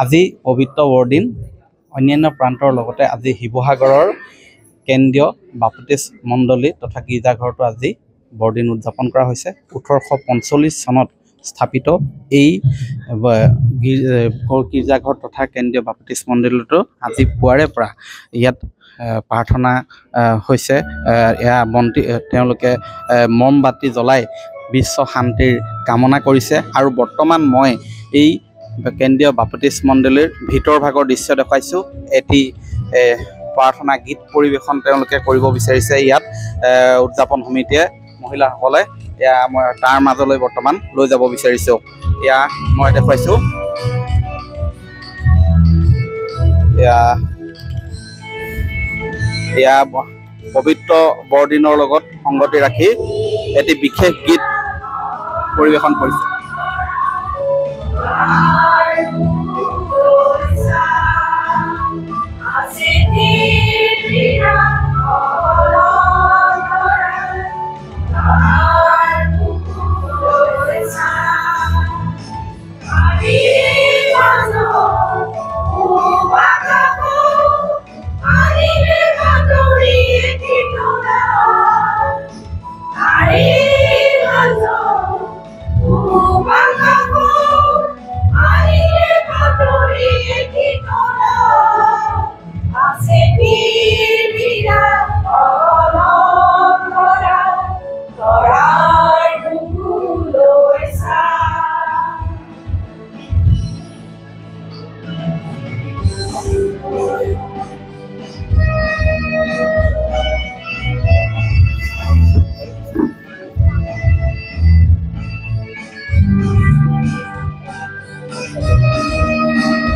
আজি পবিত্ৰ বৰদিন অন্যান্য প্ৰান্তৰ লগতে আজি শিৱসাগৰৰ কেন্দ্ৰীয় বাপতিস্ম মণ্ডলী তথা গীৰ্জাঘৰতো আজি বৰদিন উদযাপন কৰা হৈছে। 1845 চনত স্থাপিত এই গীৰ্জাঘৰ তথা কেন্দ্ৰীয় বাপতিস্ম মণ্ডলীতো আজি পুৱাৰে পৰা ইয়াত প্ৰাৰ্থনা হৈছে। এয়া বন্তি তেওঁলোকে মমবাতি জ্বলাই বিশ্ব শান্তিৰ কামনা কৰিছে। আৰু বৰ্তমান মই এই কেন্দ্ৰীয় বাপতিস্ম মণ্ডলীৰ ভিতৰ ভাগৰ দৃশ্য দেখুৱাইছোঁ। এটি প্ৰাৰ্থনা গীত পৰিৱেশন তেওঁলোকে কৰিব বিচাৰিছে ইয়াত উদযাপন সমিতিয়ে মহিলাসকলে। এয়া মই তাৰ মাজলৈ বৰ্তমান লৈ যাব বিচাৰিছোঁ। এয়া মই দেখুৱাইছোঁ। এয়া পবিত্ৰ বৰদিনৰ লগত সংগতি ৰাখি এটি বিশেষ গীত পৰিৱেশন কৰিছে।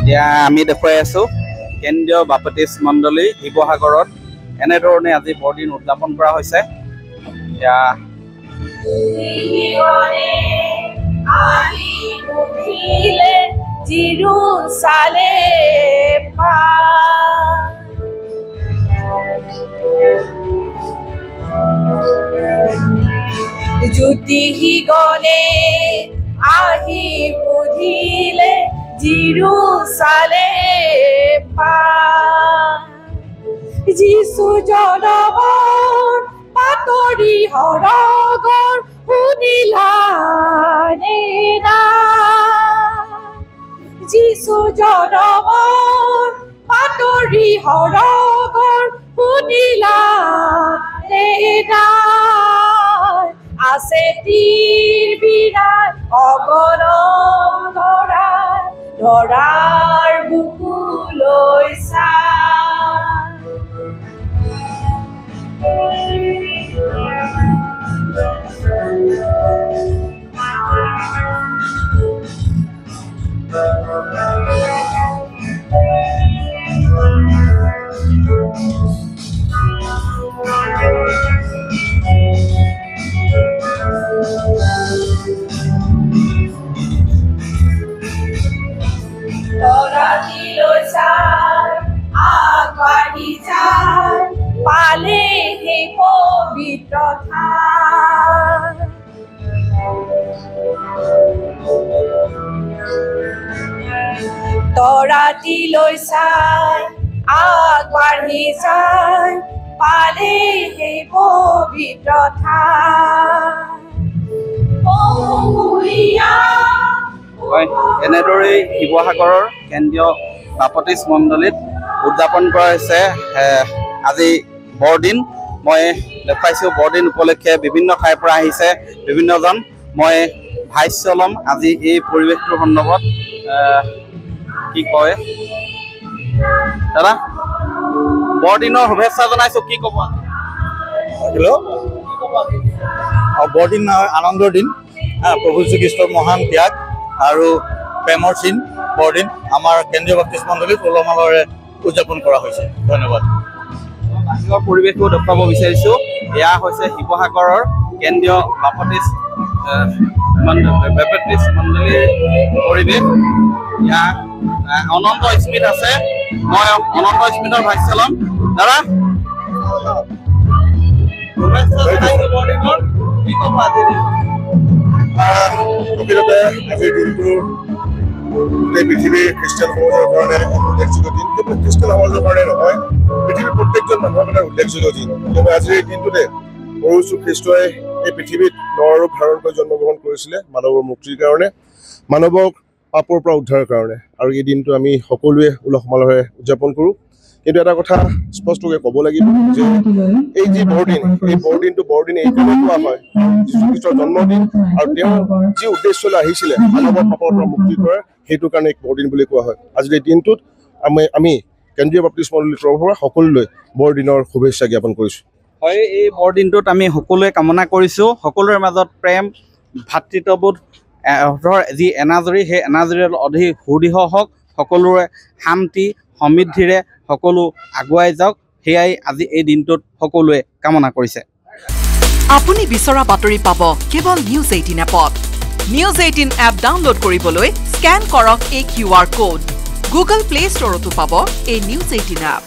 এতিয়া আমি দেখুৱাই আছোঁ কেন্দ্ৰীয় বাপতিস্ম মণ্ডলী শিৱসাগৰত এনেধৰণে আজি বৰদিন উদযাপন কৰা হৈছে। জ্যোতি গণে আহি বুধিলে জিৰুচালেম পায়। যিশু জনমৰ পাতৰি সৰগৰ শুনিলানে নাই? যিশু জনমৰ পাতৰি সৰগৰ শুনিলানে নাই? আছে তীৰ বিৰাট অগৰম ধৰাৰ বুকুলৈ আগবাঢ়ি যায় পালে সেই পবিত্ৰ ঠাই। তৰাতিলৈ চাই আগবাঢ়ি যায় পালে সেই পবিত্ৰ ঠাই। এনেদৰেই শিৱসাগৰৰ কেন্দ্ৰীয় বাপতিস্ম মণ্ডলীত উদযাপন কৰা হৈছে আজি বৰদিন। মই দেখুৱাইছোঁ বৰদিন উপলক্ষে বিভিন্ন ঠাইৰ পৰা আহিছে বিভিন্নজন। মই ভাষ্য ল'ম আজি এই পৰিৱেশটোৰ সন্দৰ্ভত। কি কয় দাদা? বৰদিনৰ শুভেচ্ছা জনাইছোঁ, কি ক'ব? হেল্ল', বৰদিন আনন্দৰ দিন। প্ৰভু শ্ৰীকৃষ্ণৰ মহান ত্যাগ আৰু প্ৰেমৰ চিন বৰদিন আমাৰ কেন্দ্ৰীয় বাপতিস্ম মণ্ডলীত উলহ মালহেৰে উদযাপন কৰা হৈছে। ধন্যবাদ। বাহিৰৰ পৰিৱেশটো দেখুৱাব বিচাৰিছোঁ। এয়া হৈছে শিৱসাগৰৰ কেন্দ্ৰীয় বাপতিস্ম মণ্ডলীৰ পৰিৱেশ। ইয়াত অনন্ত স্মৃত আছে। মই অনন্ত স্মৃতৰ ভাষ্য ল'ম। দাদা প্ৰকৃততে আজিৰ দিনটো গোটেই পৃথিৱীৰ খ্ৰীষ্টান সমাজৰ কাৰণে উল্লেখযোগ্য দিন। কেৱল খ্ৰীষ্টান সমাজৰ কাৰণে নহয়, পৃথিৱীৰ প্ৰত্যেকজন মানুহৰ কাৰণে উল্লেখযোগ্য দিন। কিয়নো আজিৰ এই দিনটোতে প্ৰভু যীশু খ্ৰীষ্টই এই পৃথিৱীত নৰৰূপ ধাৰণ কৰি জন্মগ্ৰহণ কৰিছিলে মানৱৰ মুক্তিৰ কাৰণে, মানৱক পাপৰ পৰা উদ্ধাৰৰ কাৰণে। আৰু এই দিনটো আমি সকলোৱে উলহ মালহেৰে উদযাপন কৰোঁ। কিন্তু এটা কথা স্পষ্টকৈ ক'ব লাগিব যে এই যি বৰদিন, এই বৰদিনটো বৰদিন এইকাৰণে কোৱা হয় যীশুখ্ৰীষ্টৰ জন্মদিন, আৰু তেওঁ যি উদ্দেশ্যলৈ আহিছিলে মানৱৰ পাপৰ পৰা মুক্তি কৰাৰ, সেইটো কাৰণে এক বৰদিন বুলি কোৱা হয়। আজিৰ এই দিনটোত আমি কেন্দ্ৰীয় বাপ্তিস্ম মণ্ডলীৰ তৰফৰ পৰা সকলোলৈ বৰদিনৰ শুভেচ্ছা জ্ঞাপন কৰিছোঁ। হয়, এই বৰদিনটোত আমি সকলোৱে কামনা কৰিছোঁ সকলোৰে মাজত প্ৰেম, ভাতৃত্ববোধ যি এনাজৰী, সেই এনাজৰী অধিক সুদৃঢ় হওক, সকলোৰে শান্তি সমৃদ্ধিৰে সকলো আগুৱাই যাওক, সেয়াই আজি এই দিনটোত সকলোৱে কামনা কৰিছে। আপুনি বিচৰা বাতৰি পাব কেৱল নিউজ 18 এপত। নিউজ 18 এপ ডাউনলোড কৰিবলৈ স্কেন কৰক এই QR কোড। গুগল প্লে ষ্টৰতো পাব এই নিউজ 18 এপ।